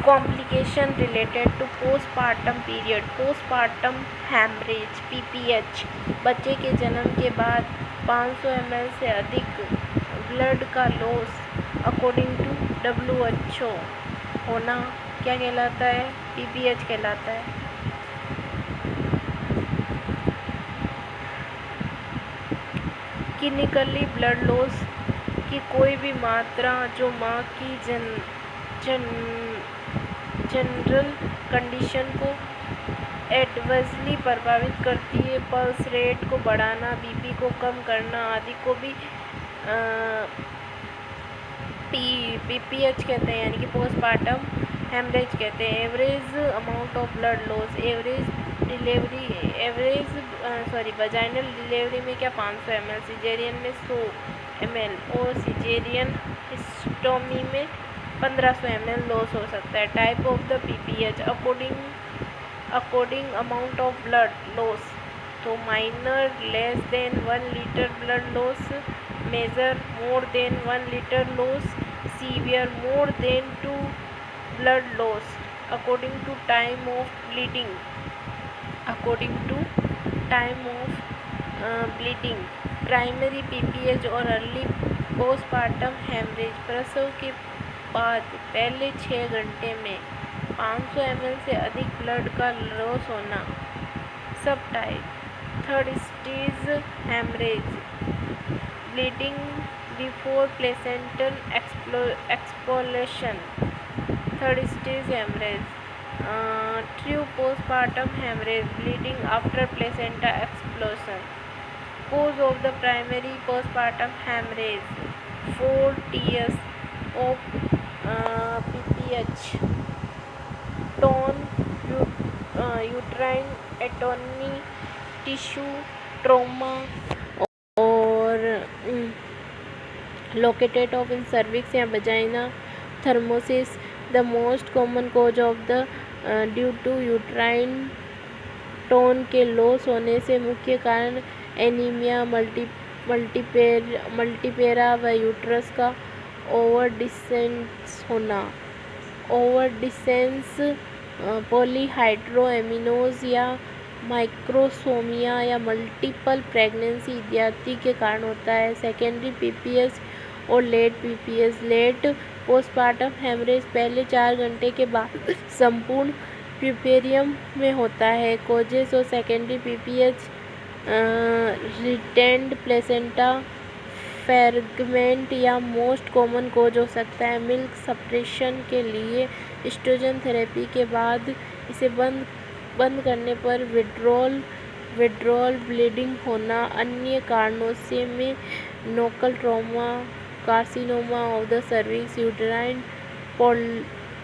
Complication related to postpartum period, postpartum haemorrhage PPH, बच्चे के जन्म के बाद 500 ml से अधिक ब्लड का लॉस अकॉर्डिंग टू WHO होना क्या कहलाता है? पीपीएच कहलाता है। क्लिनिकली ब्लड लॉस की कोई भी मात्रा जो माँ की जनरल कंडीशन को एडवर्सली प्रभावित करती है, पल्स रेट को बढ़ाना, बीपी को कम करना आदि को भी पीपीएच कहते हैं, यानी कि पोस्टपार्टम हेमरेज कहते हैं। Average amount of blood loss, vaginal delivery में क्या 500 ml, सिजेरियन में 100 ml और सिजेरियन हिस्टोमी में 1500 ml लॉस हो सकता है। Type of the PPH according amount of blood loss, तो minor less than 1 litre blood loss, major more than 1 litre loss, severe more than 2 blood loss according to time of bleeding, primary PPH और early postpartum haemorrhage, प्रसव के बाद पहले 6 घंटे में 500 ml से अधिक ब्लड का लॉस होना। Subtype, third stage haemorrhage, bleeding before placental expulsion, third stage haemorrhage, true postpartum haemorrhage, bleeding after placenta expulsion. Cause of the primary postpartum hemorrhage, 4 Ts of PPH, torn uterine atony, tissue trauma और located of in cervix या vagina, thrombosis. The most common cause of the due to uterine tone के loss होने से मुख्य कारण anaemia, multipara व uterus का ओवरडिसेंस होना, पॉलीहाइड्रोएमिनोज या माइक्रोसोमिया या मल्टीपल प्रेगनेंसी इत्यादि के कारण होता है। सेकेंडरी पीपीएच और late PPH, late postpartum haemorrhage पहले 4 घंटे के बाद संपूर्ण प्यूपेरियम में होता है। कोजेस और secondary PPH, retained placenta fragment या मोस्ट कॉमन कोज हो सकता है। मिल्क सप्रेशन के लिए एस्ट्रोजन थेरेपी के बाद इसे बंद करने पर विड्रॉल ब्लीडिंग होना। अन्य कारणों से में local trauma, carcinoma of the cervix, uterine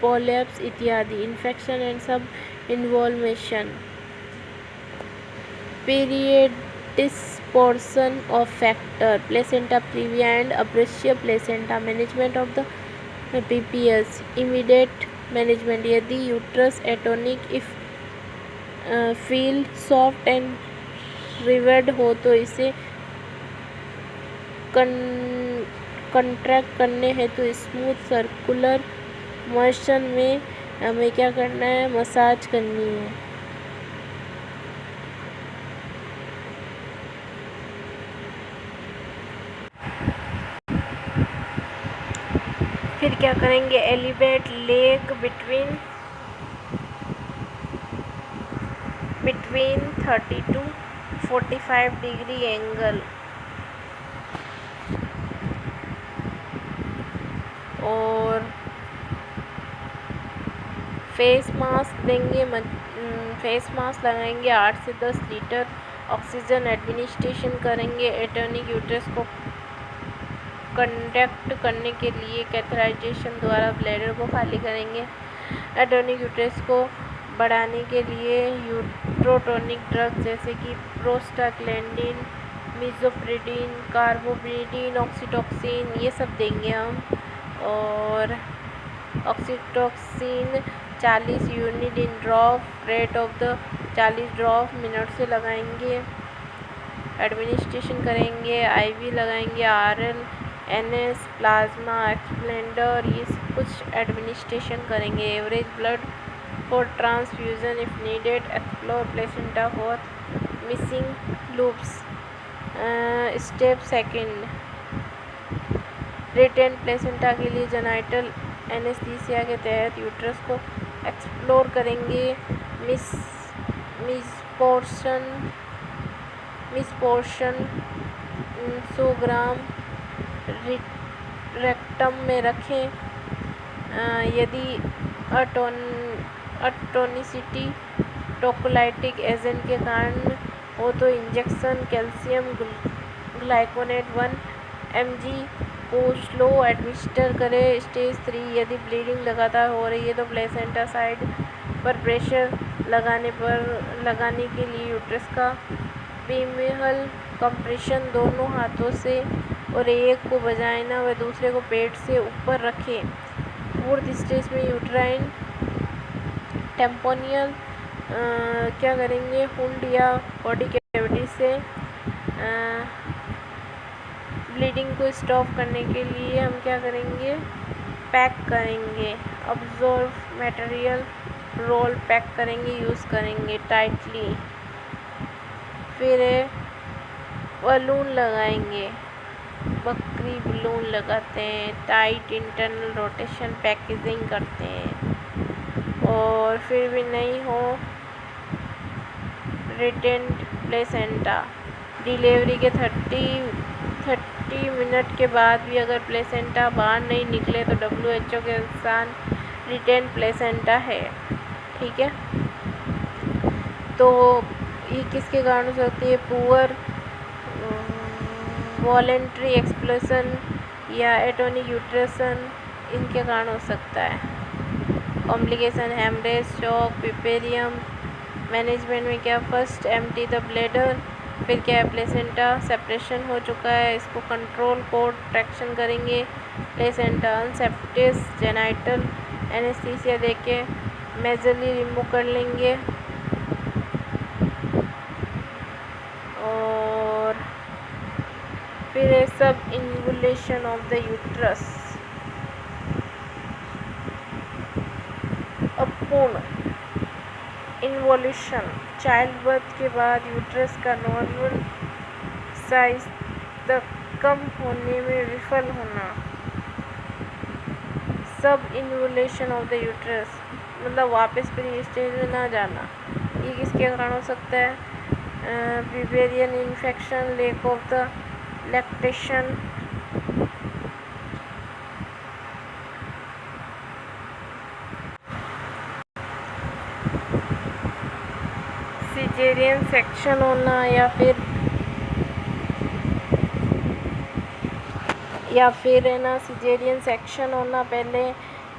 prolapse इत्यादि। Infection and subinvolution, disproportion of factor, placenta praevia and abrasive placenta, management of the PPH, immediate management, यदि uterus atonic if feel soft and reward हो तो इसे contract करने हेतु smooth circular motion में हमें क्या करना है? मसाज करनी है। फिर क्या करेंगे? Elevate leg between 30 to 45 degree angle और फेस मास्क देंगे, फेस मास्क लगाएंगे। 8 से 10 लीटर ऑक्सीजन एडमिनिस्ट्रेशन करेंगे। एटोनिक यूट्रस को कंडक्ट करने के लिए कैथेटराइजेशन द्वारा ब्लैडर को खाली करेंगे। एटोनिक यूट्रस को बढ़ाने के लिए यूट्रोटोनिक ड्रग्स जैसे कि प्रोस्टाग्लैंडिन, मिज़ोप्रिडीन, कार्बोप्रिडीन, ऑक्सीटोसिन ये सब देंगे हम। और oxytocin 40 unit in drop, rate of the 40 drop minute से लगाएंगे। एडमिनिस्ट्रेशन करेंगे, आईवी लगाएंगे, आरएल, एनएस, प्लाज्मा, एक्सप्लेंडर, ये कुछ एडमिनिस्ट्रेशन करेंगे। Average blood for transfusion if needed, explore placenta for missing lobes. Step second, retain placenta के लिए जेनाइटल एनेस्थीसिया के तहत यूट्रस को एक्सप्लोर करेंगे। मिसपोर्शन 100 ग्राम रेक्टम में रखें। यदि अटोनिसिटी टोकोलाइटिक एजेंट के कारण हो तो इंजेक्शन कैल्शियम ग्लाइकोनेट 1 mg को स्लो एडमिनिस्टर करें। स्टेज 3, यदि ब्लीडिंग लगातार हो रही है तो प्लेसेंटा साइड पर प्रेशर लगाने के लिए यूट्रस का पीमिहल कंप्रेशन दोनों हाथों से और एक को वजाइना व दूसरे को पेट से ऊपर रखें। फोर्थ स्टेज में यूट्राइन टेम्पोनियल क्या करेंगे, हुंड या बॉडी कैविटी से ब्लीडिंग को स्टॉप करने के लिए हम क्या करेंगे, पैक करेंगे। अब्जॉर्ब मटेरियल रोल पैक करेंगे, यूज़ करेंगे टाइटली। फिर बलून लगाएंगे, बकरी बलून लगाते हैं, टाइट इंटरनल रोटेशन पैकेजिंग करते हैं। और फिर भी नहीं हो रिटेंट प्लेसेंटा, डिलीवरी के 30 मिनट के बाद भी अगर प्लेसेंटा बाहर नहीं निकले तो WHO के अनुसार रिटेन प्लेसेंटा है। ठीक है, तो ये किसके कारण हो सकती है, पुअर वॉलेंट्री एक्सप्लोसन या एटोनिक यूट्रेशन, इनके कारण हो सकता है। कॉम्प्लिकेशन हेमरेज, शॉक, पिपेरियम मैनेजमेंट में क्या, फर्स्ट एम्प्टी द ब्लैडर, फिर क्या है, प्लेसेंटा सेपरेशन हो चुका है, इसको कंट्रोल कोड ट्रैक्शन करेंगे। प्लेसेंटा अनसेप्टिस जेनाइटल एनेस्थीसिया देके मेजरली रिमूव कर लेंगे। और फिर है सब इन्वुलेशन ऑफ द यूट्रस, अपूर्ण इन्वोल्यूशन, चाइल्ड बर्थ के बाद यूट्रस का नॉर्मल साइज तक कम होने में विफल होना। सब इन्वोल्यूशन ऑफ द यूट्रस मतलब वापस प्री स्टेज में ना जाना। ये किसके कारण हो सकता है, विवेरियन infection, lack of the lactation, caesarean section होना, या फिर है ना सिजेरियन सेक्शन होना पहले,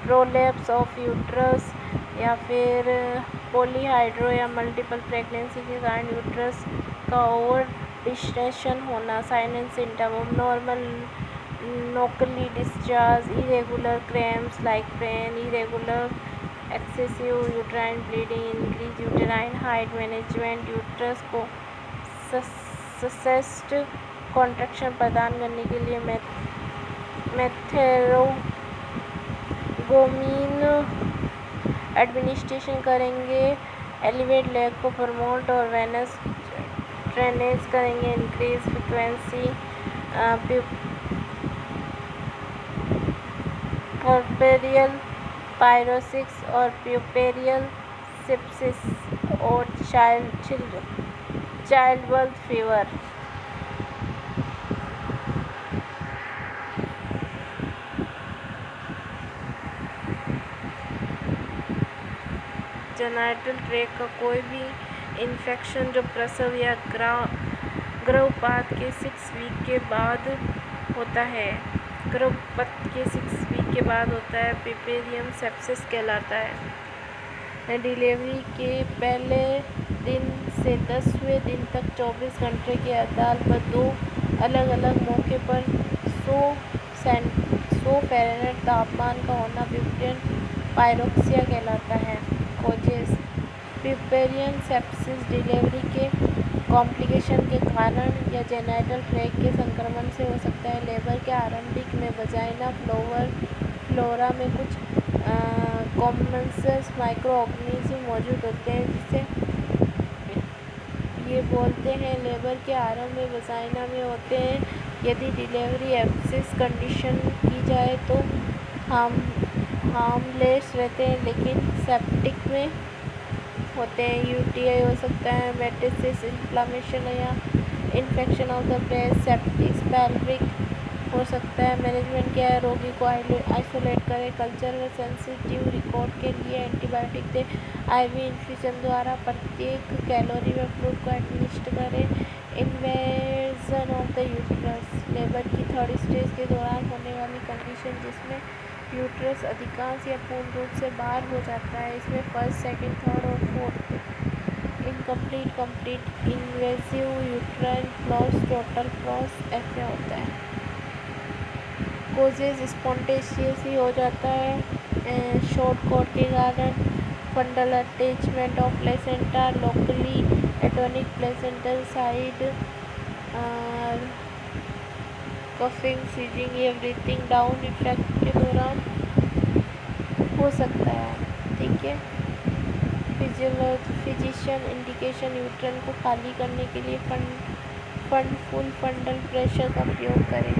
प्रोलैप्स ऑफ यूट्रस, या फिर पॉलीहाइड्रो या मल्टीपल प्रेगनेंसी के कारण यूट्रस का ओवर डिस्टेंशन होना। साइन एंड सिम्टम, नॉर्मल नोकली discharge, irregular cramps like pain, irregular excessive uterine bleeding, increase uterine height management, uterus को ससेस्ट कॉन्ट्रैक्शन प्रदान करने के लिए मेथेरोगोमिन एडमिनिस्ट्रेशन करेंगे। एलिवेट लेग को प्रमोट और वेनस ड्रेनेज करेंगे। इंक्रीज फ्रिक्वेंसी पुर्पेरियल पायरोसिस और प्यूपेरियल सेप्सिस और child birth fever. Genital tract का कोई भी इन्फेक्शन जो प्रसव या गर्भपात के 6 वीक के बाद होता है, गर्भपात के 6 वीक के बाद होता है, पिपेरियम सेप्सिस कहलाता है। डिलीवरी के पहले दिन से 10वें दिन तक 24 घंटे के अंतराल पर 2 अलग अलग मौके पर 100 फ़ारेनहाइट तापमान का होना प्यूपेरियन पायरोक्सिया कहलाता है। कोजेस, प्यूपेरियन सेप्सिस डिलीवरी के कॉम्प्लिकेशन के कारण या जेनाइटल ट्रैक्ट के संक्रमण से हो सकता है। लेबर के आरंभिक में वजाइना फ्लोरा में कुछ कॉमन्स माइक्रो ऑर्गेनिज्म मौजूद होते हैं जिसे ये बोलते हैं लेबर के आरंभ में वजाइना में होते हैं। यदि डिलीवरी एब्सिस कंडीशन की जाए तो हार्मलेस रहते हैं लेकिन सेप्टिक में होते हैं। यूटीआई हो सकता है, मेटासिस, इन्फ्लेमेशन या infection of the breast, septic pelvic हो सकता है। मैनेजमेंट क्या है? रोगी को आइसोलेट करें, कल्चरल सेंसिटिव रिकॉर्ड के लिए एंटीबायोटिक दें, आईवी इन्फ्यूजन द्वारा प्रत्येक कैलोरी में फ्लूइड को एडमिनिस्ट करें। Invasion of the uterus, labour की थर्ड स्टेज के दौरान होने वाली कंडीशन जिसमें यूट्रस अधिकांश या पूर्ण रूप से बाहर हो जाता है। इसमें फर्स्ट, सेकंड, थर्ड और fourth incomplete, complete, invasive uterine floss, total floss ऐसे होता है। कोजेज स्पॉन्टेनियस ही हो जाता है शॉर्ट कॉर्ड के कारण। Fundal attachment of placenta, locally atonic placental side, coughing, sneezing या ब्रीथिंग डाउन इफेक्ट के दौरान हो सकता है। ठीक है। फिजिशियन इंडिकेशन यूट्रन को खाली करने के लिए फुल फंडल प्रेशर का प्रयोग करें।